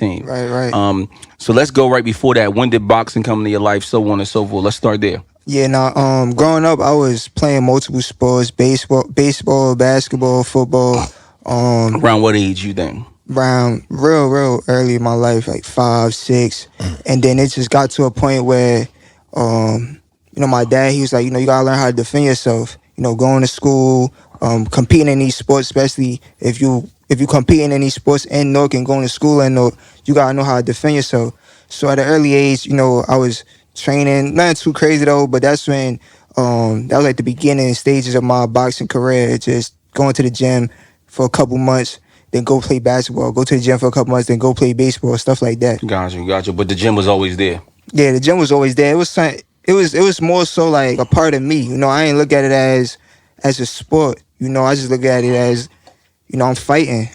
team. Right. So let's go right before that. When did boxing come into your life? So on and so forth. Let's start there. Yeah, now, growing up, I was playing multiple sports: baseball, basketball, football. Around what age you think? Around real early in my life, like 5, 6, and then it just got to a point where, my dad, he was like, you gotta learn how to defend yourself. Going to school, competing in these sports, especially if you competing in these sports in Newark and going to school in Newark, you gotta know how to defend yourself. So at an early age, I was training, nothing too crazy though, but that's when that was like the beginning stages of my boxing career. Just going to the gym for a couple months, then go play basketball. Go to the gym for a couple months, then go play baseball, stuff like that. Gotcha. But the gym was always there. Yeah, the gym was always there. It was something. It was more so like a part of me. I ain't look at it as a sport. I just look at it as, I'm fighting.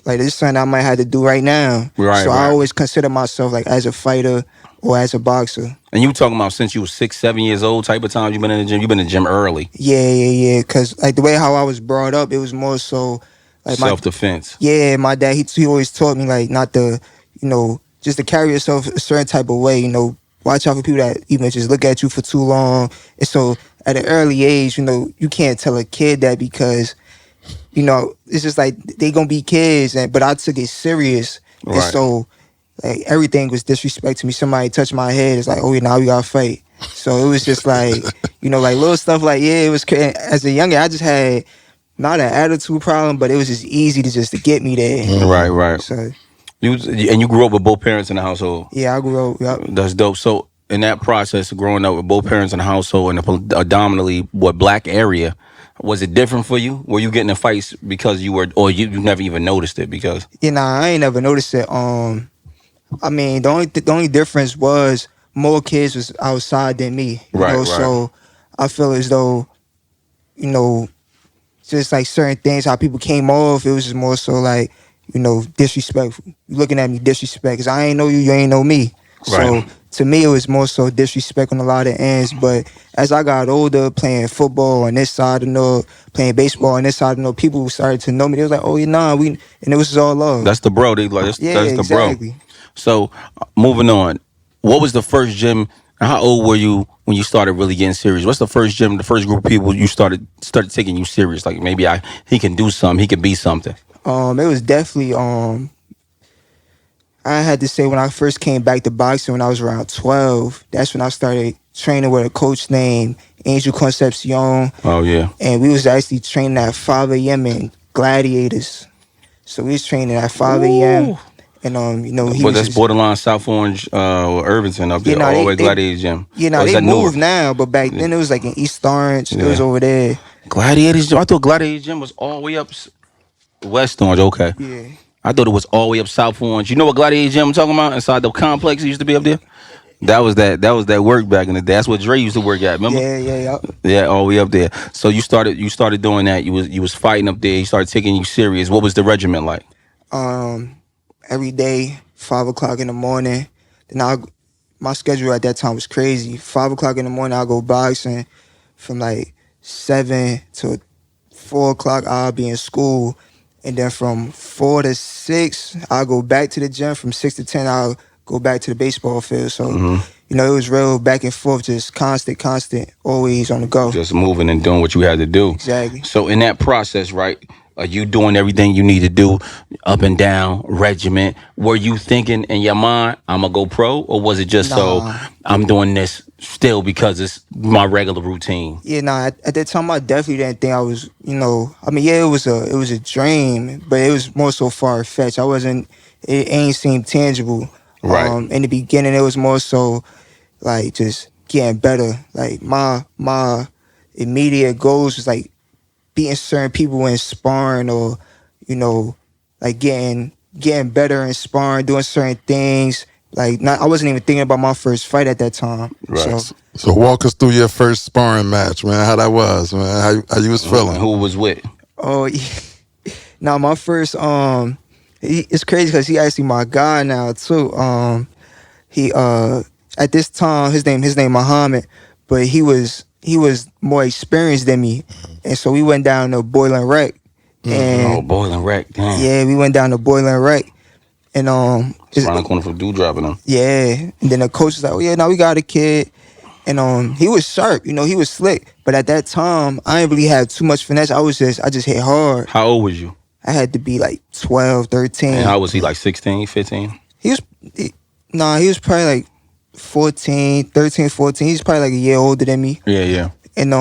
This is something I might have to do right now. Right. So I always consider myself like as a fighter or as a boxer. And you talking about since you were 6, 7 years old type of time you've been in the gym? You've been in the gym early. Yeah. Because like the way how I was brought up, it was more so like self-defense. My dad, he always taught me like not to, just to carry yourself a certain type of way. Watch out for people that even just look at you for too long. And so at an early age, you can't tell a kid that because, it's just like they gonna be kids. But I took it serious. Right. And so like everything was disrespect to me. Somebody touched my head. It's like, oh, now we gotta fight. So it was just like, like little stuff like, it was crazy. As a youngin', I just had not an attitude problem, but it was just easy to get me there. Right. So you grew up with both parents in the household. Yeah, I grew up. Yep. That's dope. So in that process of growing up with both parents in the household in a predominantly black area, was it different for you? Were you getting in fights because you were, or you never even noticed it because? I ain't never noticed it. The only difference was more kids was outside than me. Right. So I feel as though, just like certain things, how people came off, it was just more so like, disrespectful. You looking at me disrespect, because I ain't know you, you ain't know me. Right. So to me, it was more so disrespect on a lot of ends. But as I got older, playing football on this side of North, playing baseball on this side of North, people started to know me. They was like, oh, and it was just all love. That's the bro. That's the exactly. bro. So moving on, what was the first gym? How old were you when you started really getting serious? What's the first gym, the first group of people you started taking you serious? Like maybe he can do something, he can be something. It was definitely I had to say when I first came back to boxing when I was around 12, that's when I started training with a coach named Angel Concepcion. Oh yeah. And we was actually training at 5 a.m. in Gladiators. So we was training at 5 a.m. And he but was that's borderline South Orange or Irvington up there, all the way Gladiators Gym. They moved now, but back then it was like in East Orange. It was over there. Gladiators Gym. I thought Gladiators Gym was all the way up West Orange. Okay. Yeah. I thought it was all the way up South Orange. You know what Gladiator Gym I'm talking about? Inside the complex that used to be up there? That was that work back in the day. That's what Dre used to work at, remember? Yeah, all the way up there. So you started doing that. You was fighting up there. You started taking you serious. What was the regiment like? Every day, 5 o'clock in the morning. Then my schedule at that time was crazy. 5 o'clock in the morning, I'll go boxing. From like 7 to 4 o'clock, I'll be in school. And then from 4 to 6, I'll go back to the gym. From 6 to 10, I'll go back to the baseball field. So, it was real back and forth, just constant, always on the go. Just moving and doing what you had to do. Exactly. So in that process, right, are you doing everything you need to do, up and down, regiment? Were you thinking in your mind, I'm going to go pro? Or was it just so I'm doing this still because it's my regular routine? Yeah, at that time, I definitely didn't think I was, it was a dream, but it was more so far-fetched. It ain't seemed tangible. Right. In the beginning, it was more so like just getting better. Like my immediate goals was like beating certain people in sparring, or like getting better in sparring, doing certain things. Like I wasn't even thinking about my first fight at that time. Right. So walk us through your first sparring match, man. How that was, man. How you was feeling? Who was with? Oh, yeah. Now my first it's crazy because he actually my guy now too. He at this time his name Muhammad, but he was more experienced than me, and so we went down to Boiling Wreck. And Boiling Wreck. Damn. Yeah, we went down to Boiling Wreck, And It's around the corner from Dew dropping them. yeah. And then the coach was like, "Oh yeah, now we got a kid." And he was sharp, he was slick. But at that time, I didn't really have too much finesse. I just hit hard. How old was you? I had to be like 12, 13. And how was he, like 16, 15? He was, he was probably like 14, 13, 14. He's probably like a year older than me. Yeah. And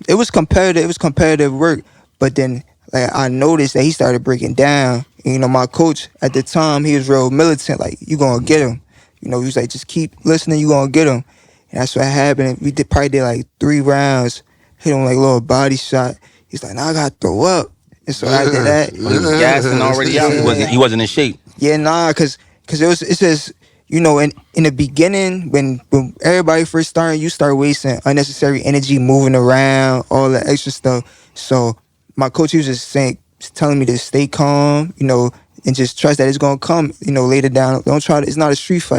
it was competitive. It was competitive work. But then, like, I noticed that he started breaking down. And, my coach at the time, he was real militant. Like, you gonna get him. He was like, just keep listening. You gonna get him. And that's what happened. We probably did like 3 rounds. Hit him like a little body shot. He's like, now I gotta throw up. And so after that, He was gassing already out. He wasn't in shape. yeah, nah, cause it's just in the beginning when everybody first starting, you start wasting unnecessary energy moving around, all that extra stuff. So my coach, he was just telling me to stay calm, and just trust that it's gonna come, later down. Don't try to. It's not a street fight.